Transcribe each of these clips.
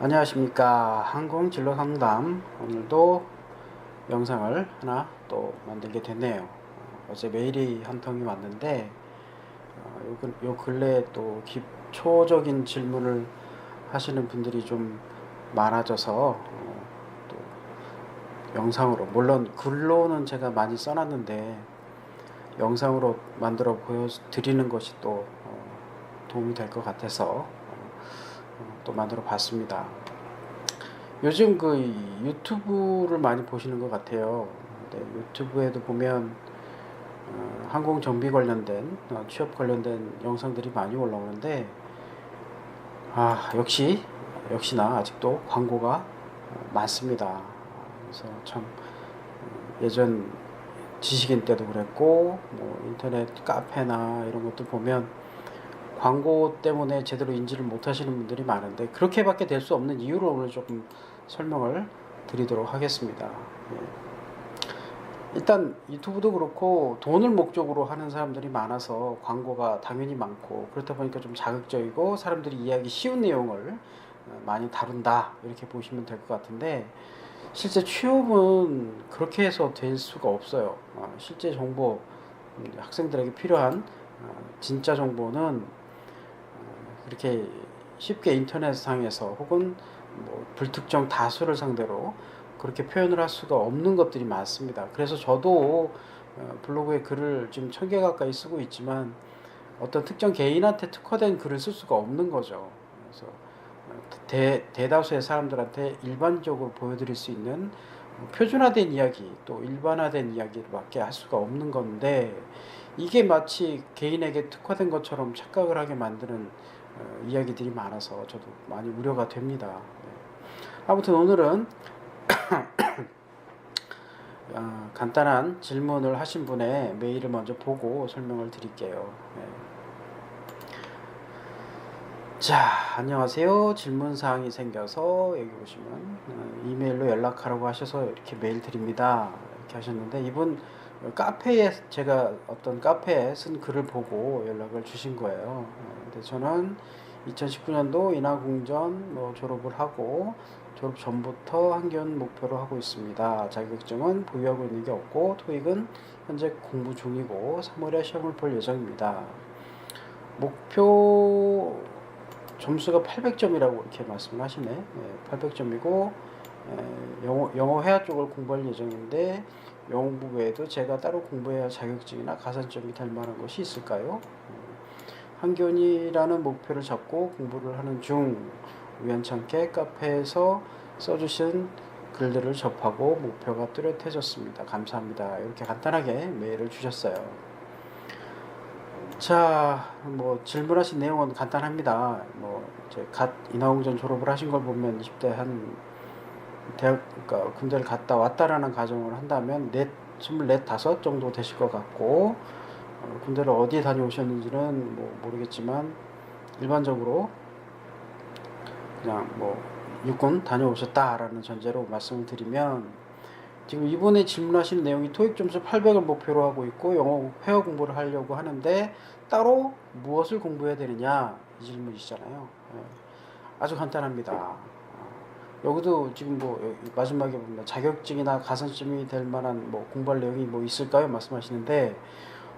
안녕하십니까. 항공진로 상담. 오늘도 영상을 하나 또 만들게 됐네요. 어제 메일이 한 통이 왔는데 요 근래에 또 기초적인 질문을 하시는 분들이 좀 많아져서 또 영상으로, 물론 글로는 제가 많이 써놨는데 영상으로 만들어 보여드리는 것이 또 도움이 될 것 같아서 또 만들어 봤습니다. 요즘 그 유튜브를 많이 보시는 것 같아요. 근데 유튜브에도 보면 항공 정비 관련된 취업 관련된 영상들이 많이 올라오는데 역시나 아직도 광고가 많습니다. 그래서 참 예전 지식인 때도 그랬고 뭐 인터넷 카페나 이런 것도 보면 광고 때문에 제대로 인지를 못 하시는 분들이 많은데 그렇게밖에 될 수 없는 이유를 오늘 조금 설명을 드리도록 하겠습니다. 일단 유튜브도 그렇고 돈을 목적으로 하는 사람들이 많아서 광고가 당연히 많고, 그렇다 보니까 좀 자극적이고 사람들이 이해하기 쉬운 내용을 많이 다룬다, 이렇게 보시면 될 것 같은데, 실제 취업은 그렇게 해서 될 수가 없어요. 실제 정보, 학생들에게 필요한 진짜 정보는 그렇게 쉽게 인터넷상에서 혹은 뭐 불특정 다수를 상대로 그렇게 표현을 할 수가 없는 것들이 많습니다. 그래서 저도 블로그에 글을 지금 1000개 가까이 쓰고 있지만 어떤 특정 개인한테 특화된 글을 쓸 수가 없는 거죠. 그래서 대다수의 사람들한테 일반적으로 보여드릴 수 있는 표준화된 이야기, 또 일반화된 이야기밖에 할 수가 없는 건데, 이게 마치 개인에게 특화된 것처럼 착각을 하게 만드는 이야기들이 많아서 저도 많이 우려가 됩니다. 아무튼 오늘은 간단한 질문을 하신 분의 메일을 먼저 보고 설명을 드릴게요. 자, 안녕하세요. 질문사항이 생겨서 여기 보시면 이메일로 연락하라고 하셔서 이렇게 메일 드립니다, 이렇게 하셨는데, 이분 카페에, 제가 어떤 카페에 쓴 글을 보고 연락을 주신 거예요. 근데 저는 2019년도 인하공전 졸업을 하고 졸업 전부터 한견 목표로 하고 있습니다. 자격증은 보유하고 있는 게 없고 토익은 현재 공부 중이고 3월에 시험을 볼 예정입니다. 목표 점수가 800점이라고 이렇게 말씀을 하시네. 800점이고 영어 회화 쪽을 공부할 예정인데 영어 공부 외에도 제가 따로 공부해야 할 자격증이나 가산점이 될 만한 것이 있을까요? 한견이라는 목표를 잡고 공부를 하는 중 우연찮게 카페에서 써주신 글들을 접하고 목표가 뚜렷해졌습니다. 감사합니다. 이렇게 간단하게 메일을 주셨어요. 자, 뭐 질문하신 내용은 간단합니다. 뭐 이제 갓 인하공전 졸업을 하신 걸 보면 20대 한 대학, 그러니까 군대를 갔다 왔다라는 가정을 한다면 24, 5 정도 되실 것 같고, 군대를 어디에 다녀오셨는지는 뭐 모르겠지만 일반적으로 그냥 뭐 육군 다녀오셨다라는 전제로 말씀을 드리면, 지금 이번에 질문하시는 내용이 토익 점수 800을 목표로 하고 있고 영어 회화 공부를 하려고 하는데 따로 무엇을 공부해야 되느냐, 이 질문이시잖아요. 아주 간단합니다. 여기도 지금 뭐 마지막에 보면 자격증이나 가산점이 될 만한 뭐 공부할 내용이 뭐 있을까요? 말씀하시는데,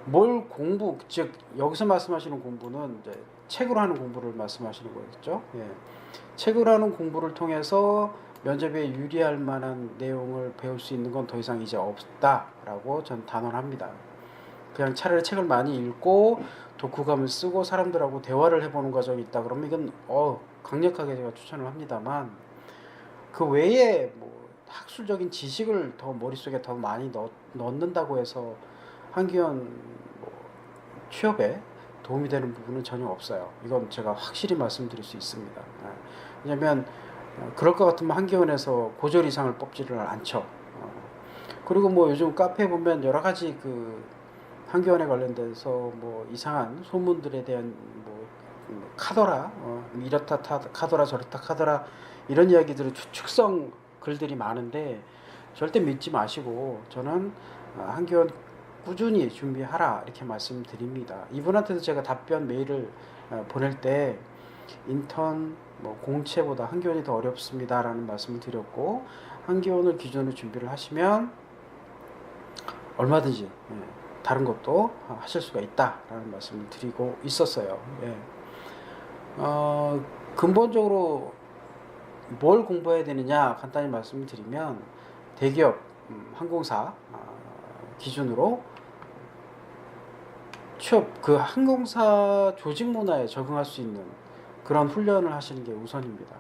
뭘 공부, 즉 여기서 말씀하시는 공부는 이제 책으로 하는 공부를 말씀하시는 거겠죠. 책으로 하는 공부를 통해서 면접에 유리할 만한 내용을 배울 수 있는 건 더 이상 이제 없다라고 전 단언합니다. 그냥 차라리 책을 많이 읽고 독후감을 쓰고 사람들하고 대화를 해보는 과정이 있다 그러면 이건 강력하게 제가 추천을 합니다만, 그 외에 뭐 학술적인 지식을 더 머릿속에 더 많이 넣는다고 해서 한기현 뭐 취업에 도움이 되는 부분은 전혀 없어요. 이건 제가 확실히 말씀드릴 수 있습니다. 왜냐면 그럴 것 같으면 한기현에서 고졸 이상을 뽑지를 않죠. 그리고 뭐 요즘 카페에 보면 여러 가지 그 한기현에 관련돼서 뭐 이상한 소문들에 대한 뭐 카더라, 이렇다 카더라 저렇다 카더라, 이런 이야기들을 추측성 글들이 많은데 절대 믿지 마시고, 저는 한기현 꾸준히 준비하라, 이렇게 말씀드립니다. 이분한테도 제가 답변 메일을 보낼 때 인턴 공채보다 한기원이 더 어렵습니다라는 말씀을 드렸고, 한기원을 기준으로 준비를 하시면 얼마든지 다른 것도 하실 수가 있다라는 말씀을 드리고 있었어요. 근본적으로 뭘 공부해야 되느냐 간단히 말씀을 드리면, 대기업 항공사 기준으로 취업, 그 항공사 조직 문화에 적응할 수 있는 그런 훈련을 하시는 게 우선입니다.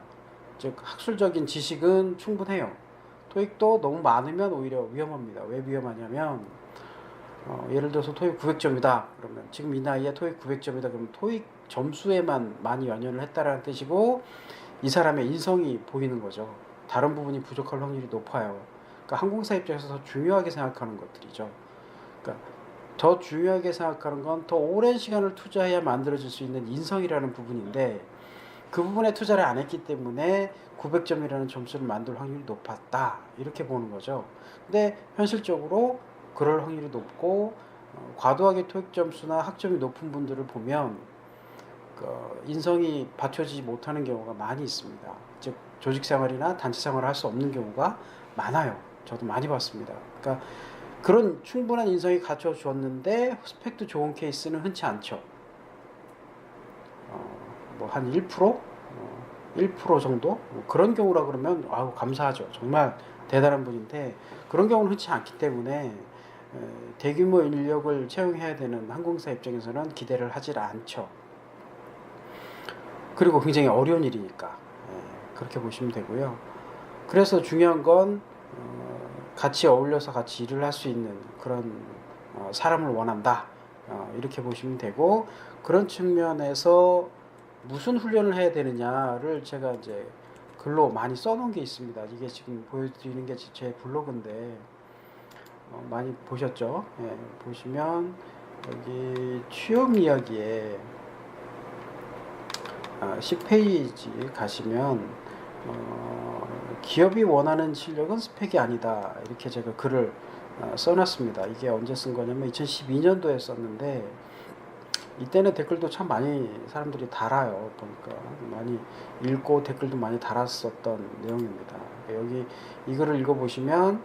즉 학술적인 지식은 충분해요. 토익도 너무 많으면 오히려 위험합니다. 왜 위험하냐면 예를 들어서 토익 900점이다 그러면, 지금 이 나이에 토익 900점이다 그러면 토익 점수에만 많이 연연을 했다라는 뜻이고, 이 사람의 인성이 보이는 거죠. 다른 부분이 부족할 확률이 높아요. 그러니까 항공사 입장에서 더 중요하게 생각하는 것들이죠. 그러니까 더 중요하게 생각하는 건 더 오랜 시간을 투자해야 만들어질 수 있는 인성이라는 부분인데, 그 부분에 투자를 안 했기 때문에 900점이라는 점수를 만들 확률이 높았다, 이렇게 보는 거죠. 근데 현실적으로 그럴 확률이 높고, 과도하게 토익 점수나 학점이 높은 분들을 보면 인성이 받쳐지지 못하는 경우가 많이 있습니다. 즉 조직생활이나 단체생활을 할 수 없는 경우가 많아요. 저도 많이 봤습니다. 그러니까 그런 충분한 인성이 갖춰주었는데 스펙도 좋은 케이스는 흔치 않죠. 한 1%? 1% 정도? 그런 경우라 그러면 아우 감사하죠. 정말 대단한 분인데, 그런 경우는 흔치 않기 때문에 대규모 인력을 채용해야 되는 항공사 입장에서는 기대를 하질 않죠. 그리고 굉장히 어려운 일이니까 그렇게 보시면 되고요. 그래서 중요한 건 같이 어울려서 같이 일을 할 수 있는 그런 사람을 원한다, 이렇게 보시면 되고, 그런 측면에서 무슨 훈련을 해야 되느냐를 제가 이제 글로 많이 써놓은 게 있습니다. 이게 지금 보여드리는 게 제 블로그인데 많이 보셨죠? 보시면 여기 취업 이야기에 10페이지 가시면 기업이 원하는 실력은 스펙이 아니다, 이렇게 제가 글을 써놨습니다. 이게 언제 쓴 거냐면 2012년도에 썼는데, 이때는 댓글도 참 많이 사람들이 달아요. 보니까 많이 읽고 댓글도 많이 달았었던 내용입니다. 여기 이 글을 읽어보시면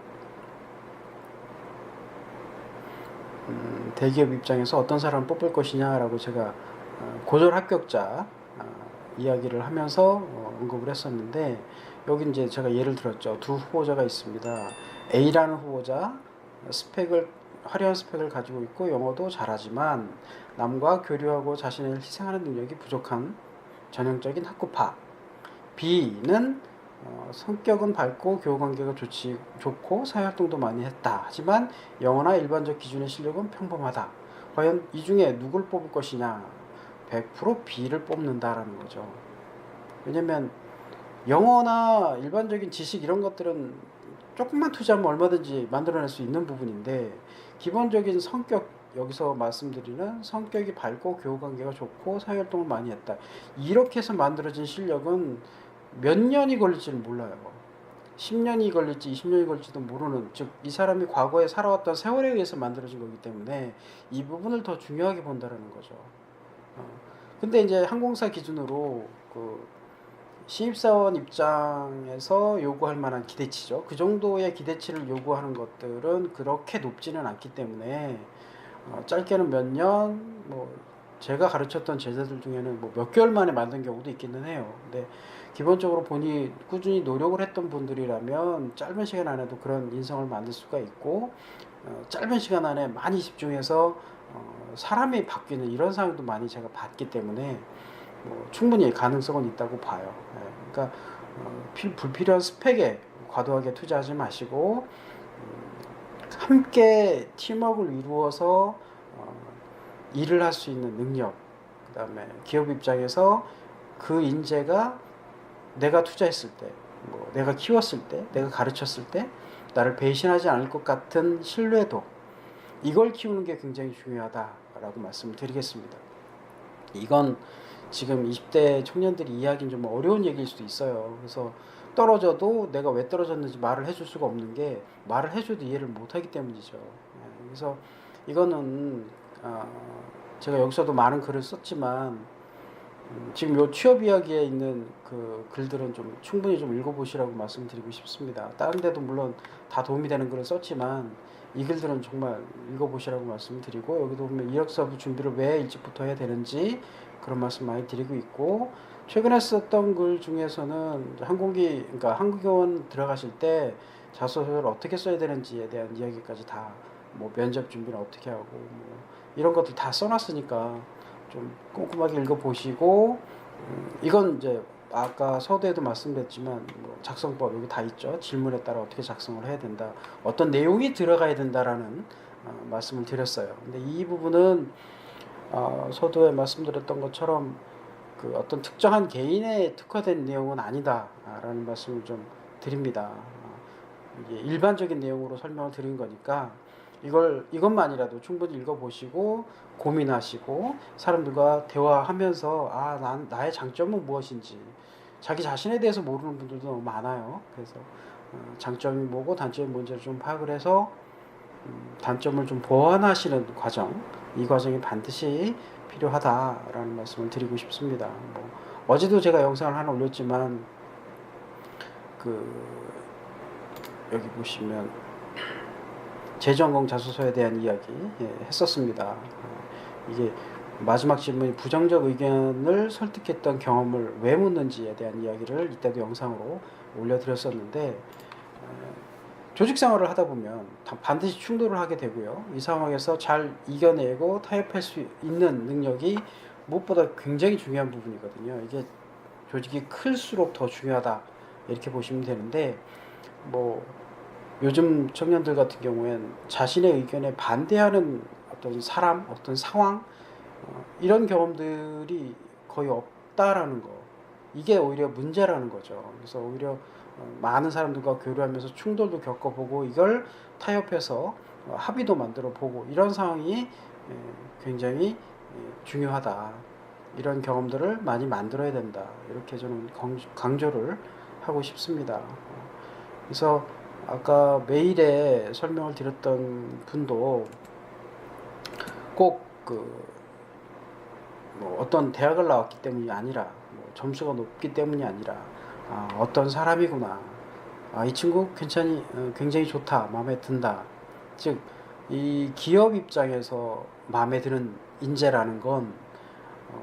대기업 입장에서 어떤 사람을 뽑을 것이냐라고 제가 고졸 합격자 이야기를 하면서 언급을 했었는데, 여기 이제 제가 예를 들었죠. 두 후보자가 있습니다. A라는 후보자, 화려한 스펙을 가지고 있고 영어도 잘하지만 남과 교류하고 자신을 희생하는 능력이 부족한 전형적인 학구파. B는 성격은 밝고 교우관계가 좋고 사회활동도 많이 했다. 하지만 영어나 일반적 기준의 실력은 평범하다. 과연 이 중에 누굴 뽑을 것이냐? 100% B를 뽑는다라는 거죠. 왜냐면 영어나 일반적인 지식 이런 것들은 조금만 투자하면 얼마든지 만들어낼 수 있는 부분인데, 기본적인 성격, 여기서 말씀드리는 성격이 밝고 교우관계가 좋고 사회활동을 많이 했다, 이렇게 해서 만들어진 실력은 몇 년이 걸릴지는 몰라요. 10년이 걸릴지 20년이 걸릴지도 모르는, 즉 이 사람이 과거에 살아왔던 세월에 의해서 만들어진 거기 때문에 이 부분을 더 중요하게 본다는 거죠. 근데 이제 항공사 기준으로 신입사원 입장에서 요구할 만한 기대치죠. 그 정도의 기대치를 요구하는 것들은 그렇게 높지는 않기 때문에 짧게는 몇 년, 제가 가르쳤던 제자들 중에는 몇 개월 만에 만든 경우도 있기는 해요. 근데 기본적으로 본인이 꾸준히 노력을 했던 분들이라면 짧은 시간 안에도 그런 인성을 만들 수가 있고, 짧은 시간 안에 많이 집중해서 사람이 바뀌는 이런 상황도 많이 제가 봤기 때문에 충분히 가능성은 있다고 봐요. 그러니까 불필요한 스펙에 과도하게 투자하지 마시고 함께 팀워크를 이루어서 일을 할 수 있는 능력, 그 다음에 기업 입장에서 그 인재가 내가 투자했을 때, 내가 키웠을 때, 내가 가르쳤을 때 나를 배신하지 않을 것 같은 신뢰도, 이걸 키우는 게 굉장히 중요하다라고 말씀을 드리겠습니다. 이건 지금 20대 청년들이 이해하기는 좀 어려운 얘기일 수도 있어요. 그래서 떨어져도 내가 왜 떨어졌는지 말을 해줄 수가 없는 게, 말을 해줘도 이해를 못하기 때문이죠. 그래서 이거는 제가 여기서도 많은 글을 썼지만 지금 요 취업 이야기에 있는 그 글들은 좀 충분히 좀 읽어보시라고 말씀드리고 싶습니다. 다른 데도 물론 다 도움이 되는 글을 썼지만 이 글들은 정말 읽어보시라고 말씀드리고, 여기도 보면 이력서 준비를 왜 일찍부터 해야 되는지 그런 말씀 많이 드리고 있고, 최근에 썼던 글 중에서는 그러니까 항공기원 들어가실 때 자소서를 어떻게 써야 되는지에 대한 이야기까지 다, 뭐 면접 준비는 어떻게 하고 뭐 이런 것들 다 써놨으니까 좀 꼼꼼하게 읽어보시고, 이건 이제 아까 서두에도 말씀드렸지만 뭐 작성법 여기 다 있죠. 질문에 따라 어떻게 작성을 해야 된다, 어떤 내용이 들어가야 된다라는 말씀을 드렸어요. 근데 이 부분은 서두에 말씀드렸던 것처럼 그 어떤 특정한 개인에 특화된 내용은 아니다라는 말씀을 좀 드립니다. 이게 일반적인 내용으로 설명을 드린 거니까 이것만이라도 충분히 읽어보시고 고민하시고 사람들과 대화하면서 나의 장점은 무엇인지, 자기 자신에 대해서 모르는 분들도 너무 많아요. 그래서 장점이 뭐고 단점이 뭔지를 좀 파악을 해서 단점을 좀 보완하시는 과정, 이 과정이 반드시 필요하다라는 말씀을 드리고 싶습니다. 뭐 어제도 제가 영상을 하나 올렸지만 여기 보시면 재전공 자소서에 대한 이야기 했었습니다. 이게 마지막 질문이 부정적 의견을 설득했던 경험을 왜 묻는지에 대한 이야기를 이때도 영상으로 올려드렸었는데, 조직 생활을 하다 보면 반드시 충돌을 하게 되고요. 이 상황에서 잘 이겨내고 타협할 수 있는 능력이 무엇보다 굉장히 중요한 부분이거든요. 이게 조직이 클수록 더 중요하다, 이렇게 보시면 되는데, 뭐 요즘 청년들 같은 경우엔 자신의 의견에 반대하는 어떤 사람, 어떤 상황, 이런 경험들이 거의 없다라는 거, 이게 오히려 문제라는 거죠. 그래서 오히려 많은 사람들과 교류하면서 충돌도 겪어보고 이걸 타협해서 합의도 만들어 보고, 이런 상황이 굉장히 중요하다. 이런 경험들을 많이 만들어야 된다, 이렇게 저는 강조를 하고 싶습니다. 그래서 아까 메일에 설명을 드렸던 분도 꼭 뭐 어떤 대학을 나왔기 때문이 아니라, 뭐 점수가 높기 때문이 아니라, 어떤 사람이구나, 이 친구 굉장히 좋다, 마음에 든다, 즉 이 기업 입장에서 마음에 드는 인재라는 건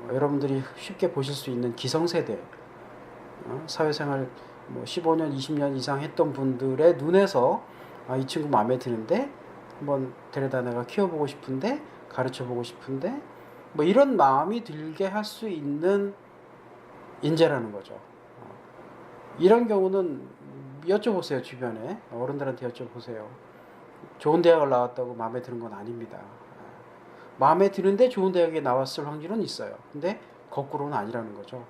여러분들이 쉽게 보실 수 있는 기성세대, 사회생활 뭐 15년 20년 이상 했던 분들의 눈에서 이 친구 마음에 드는데 한번 데려다 내가 키워보고 싶은데, 가르쳐보고 싶은데, 뭐 이런 마음이 들게 할 수 있는 인재라는 거죠. 이런 경우는 여쭤보세요. 주변에 어른들한테 여쭤보세요. 좋은 대학을 나왔다고 마음에 드는 건 아닙니다. 마음에 드는데 좋은 대학에 나왔을 확률은 있어요. 근데 거꾸로는 아니라는 거죠.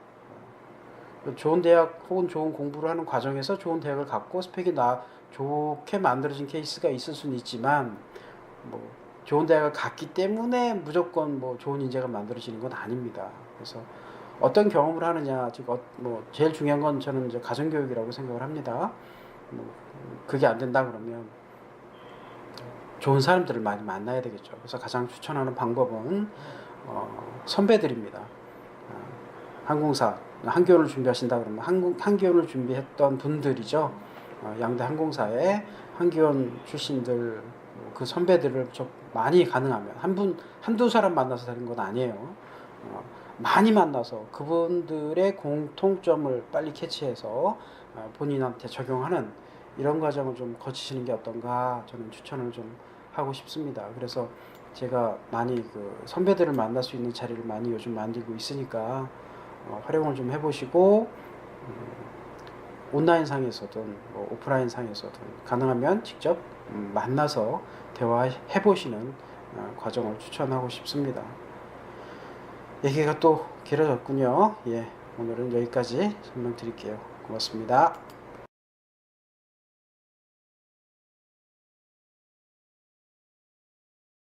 좋은 대학 혹은 좋은 공부를 하는 과정에서 좋은 대학을 갖고 스펙이 좋게 만들어진 케이스가 있을 수는 있지만, 뭐 좋은 대학을 갔기 때문에 무조건 뭐 좋은 인재가 만들어지는 건 아닙니다. 그래서 어떤 경험을 하느냐, 즉 뭐 제일 중요한 건 저는 이제 가정교육이라고 생각을 합니다. 뭐 그게 안 된다 그러면 좋은 사람들을 많이 만나야 되겠죠. 그래서 가장 추천하는 방법은 선배들입니다. 항공사 한교원을 준비하신다 그러면 한교원을 준비했던 분들이죠. 양대 항공사의 한교원 출신들, 그 선배들을 많이, 가능하면 한두 사람 만나서 되는 건 아니에요. 많이 만나서 그분들의 공통점을 빨리 캐치해서 본인한테 적용하는 이런 과정을 좀 거치시는 게 어떤가, 저는 추천을 좀 하고 싶습니다. 그래서 제가 많이 선배들을 만날 수 있는 자리를 많이 요즘 만들고 있으니까 활용을 좀 해보시고, 온라인 상에서든 뭐 오프라인 상에서든 가능하면 직접 만나서 대화해보시는 과정을 추천하고 싶습니다. 얘기가 또 길어졌군요. 오늘은 여기까지 설명드릴게요. 고맙습니다.